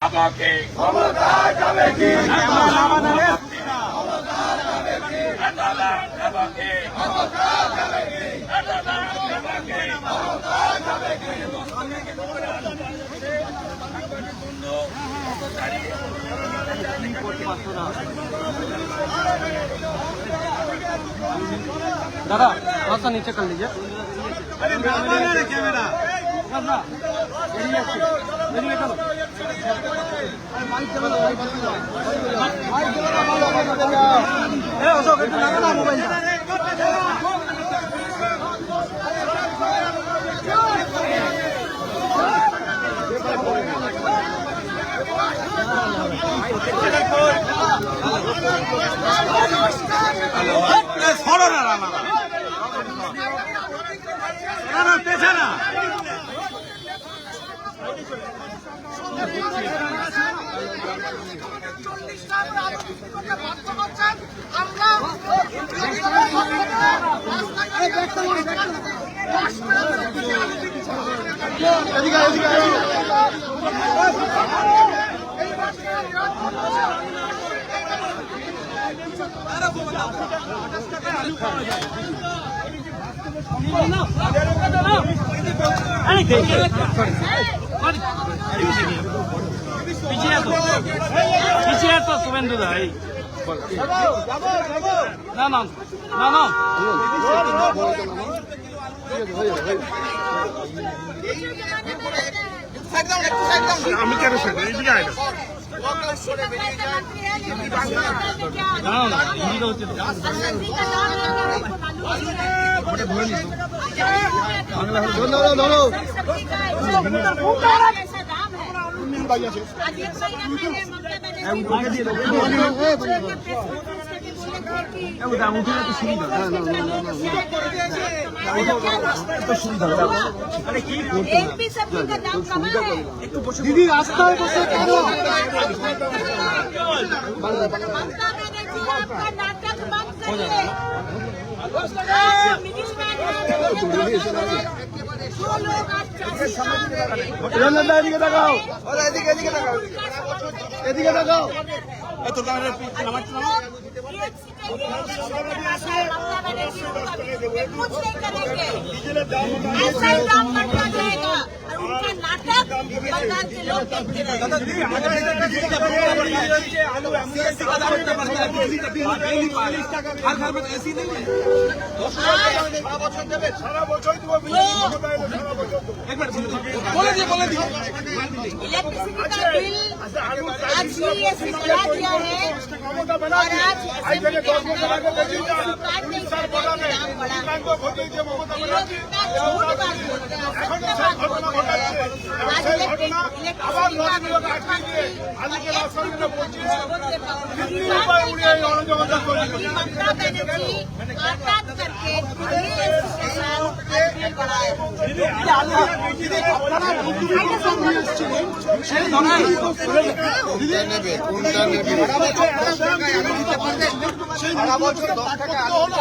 আমাকে दादा थोड़ा सा नीचे कर लीजिए। कैमरा मोबाइल पीछे तो शुभेंदु भाई ना ना ना ना আমি কেন থাকবো এদিকে আয় না না হিন্দিটা হচ্ছে दीदी रास्ता এদিকে দেখাও এদিকে দেখাও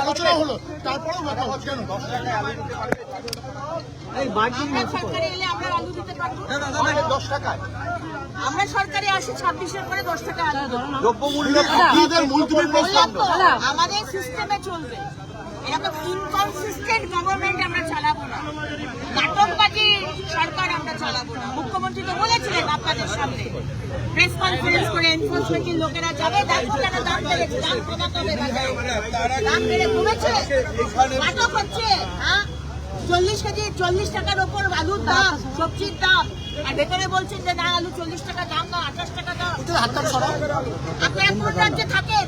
আলোচনা হলো তারপরেও কেন 10 টাকায় আমরা সরকারে আসি 26-এর পরে 10 টাকা আমাদের সিস্টেমে চলবে। এরকম ইনকনসিস্টেন্ট গভর্নমেন্ট আমরা চালাবো না, নাটকবাজি সরকার আমরা চালাবো না। মুখ্যমন্ত্রী তো বলেছিলেন আপনাদের সামনে প্রেস কনফারেন্স করে এনফোর্সমেন্টের লোকেরা যাবে, দেখো কেন দাম বেড়েছে, দাম কমাতে হবে, দাম বেড়ে কমেছে, নাটক হচ্ছে। হ্যাঁ 40 কেজি 40 টাকার ওপর আলুর দাম, সবজির দাম, আর ভেতরে বলছেন যে না আলু 40 টাকা দাম না 28 টাকা দাম। আপনি কোন রাজ্যে থাকেন?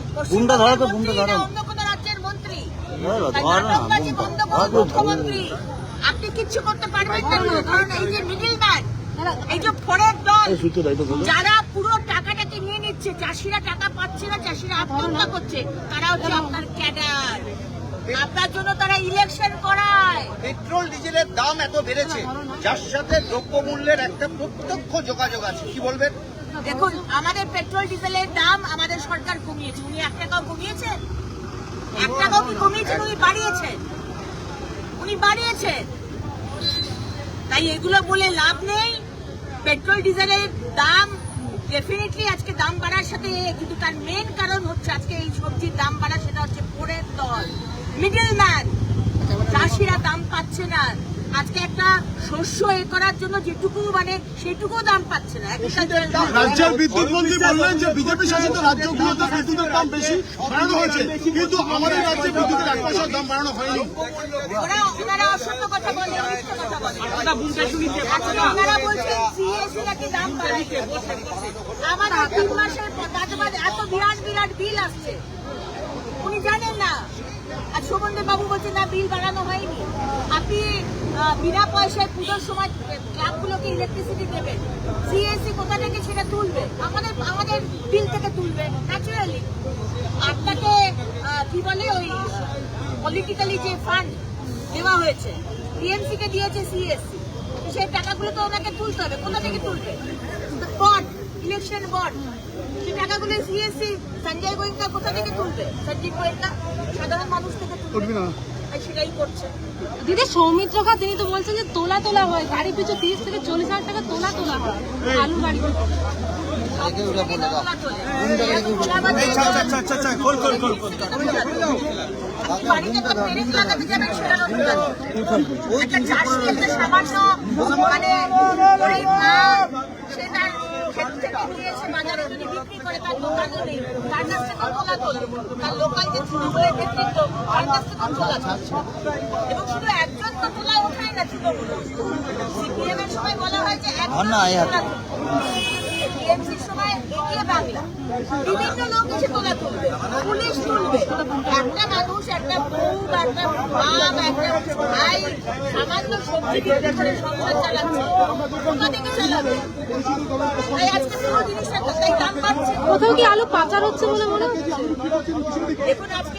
অন্য কোন রাজ্যের মন্ত্রী? নাটকবাজি বন্ধ করুন মুখ্যমন্ত্রী। আপনি কিচ্ছু করতে পারবেন না, কারণ এই যে মিডল ম্যান, এই যে ফোরের দল যারা পুরো টাকাটাকে নিয়ে নিচ্ছে, চাষিরা টাকা পাচ্ছে না, চাষিরা আত্মহত্যা করছে, তারা হচ্ছে আপনার ক্যাডার। আপনার জন্য তারা ইলেকশন করায়। পেট্রোল ডিজেলের দাম এত বেড়েছে, যার সাথে দ্রব্যমূল্যের একটা প্রত্যক্ষ যোগাযোগ আছে, কি বলবেন? দেখুন, আমাদের পেট্রোল ডিজেলের দাম আমাদের সরকার কমিয়েছে। উনি 1 টাকাও কমিয়েছেন? 1 টাকাও কি কমিয়েছেন? উনি বাড়িয়েছেন। তাই এগুলো বলে লাভ নেই। পেট্রোল ডিজেলের দাম যে ডেফিনেটলি আজকে দাম বাড়ার সাথে, কিন্তু তার মেন কারণ হচ্ছে আজকে এই সবজির দাম বাড়া, সেটা হচ্ছে পরের দল, মিডল ম্যান। চাষিরা দাম পাচ্ছে না। আজকে একটা শস্য করার জন্য যেটুকু মানে সেটুকু দাম পাচ্ছে না। রাজ্যের বিদ্যুৎ মন্ত্রী বললেন যে বিজেপি শাসিত রাজ্যগুলোতে বিদ্যুতের দাম বেশি বাড়ানো হয়েছে, কিন্তু আমাদের রাজ্যে বিদ্যুতের 1 পয়সার দাম বাড়ানো হয়নি। ওনারা অসত্য কথা বলে, মিথ্যে কথা বলে। আজকে ওনারা বলছেন সিএসসি নাকি দাম বাড়াইছে। আমাদের 3 মাসের বাদে এত বিরাট বিরাট বিল আসছে, উনি জানেন না। আর শোভনদেব বাবু বলছেন না, বিল বাড়ানো হয়নি। আপনি বিনা পয়সায় পুজোর সময় ক্লাবগুলোকে ইলেকট্রিসিটি দেবেন, সিএসসি কোথা থেকে সেটা তুলবে? আমাদের বিল থেকে তুলবে ন্যাচুরালি। আপনাকে কি বলে, ওই পলিটিক্যালি যে ফান্ড দেওয়া হয়েছে, টিএমসি কে দিয়েছে সিএসসি, সেই টাকাগুলো তো ওনাকে তুলতে হবে। কোথা থেকে তুলবে? বন্ড, ইলেকশন বন্ড, সেই টাকাগুলো সিএসসি সঞ্জয় গোয়েঙ্কা কোথা থেকে তুলবে? সঞ্জীব গোয়েঙ্কা সাধারণ মানুষ থেকে তুলবে না, সেটাই করছে। দিদি সৌমিত্র খা তিনি তো বলছেন যে তোলা হয়, গাড়ি পিছু 30 থেকে 40,000 টাকা তোলা হয় আলু গাড়ি। বাড়িতে তো পেরেক লাগাতে যাবেন, সেটা একটা চাষি একটা সামান্য মানে গরিব মা, সে তার ক্ষেত থেকে নিয়ে এসে বাজারে যদি বিক্রি করে, তার দোকানও নেই, তার কাছ থেকে তোলা তোলে। তার লোকাল যে তৃণমূলের নেতৃত্ব, তার কাছ থেকে তোলা যাচ্ছে। এবং শুধু একজন তো তোলা ওঠায় না তৃণমূল। সিপিএম এর সময় বলা হয় যে একজন তোলা, টিএমসির সময় এগিয়ে বাংলা, বিভিন্ন লোক এসে তোলা তুলবে, পুলিশ তুলবে। একটা মানুষ, একটা বউ, একটা বাপ, একটা ভাই সামান্য সবজি বিক্রি করে সংসার চালাচ্ছে, কোথা থেকে চালাবে? তাই আজকে পুরো জিনিসটা তাই দাম বাড়ছে। কোথাও কি আলু পাচার হচ্ছে বলে মনে হচ্ছে? দেখুন আজকে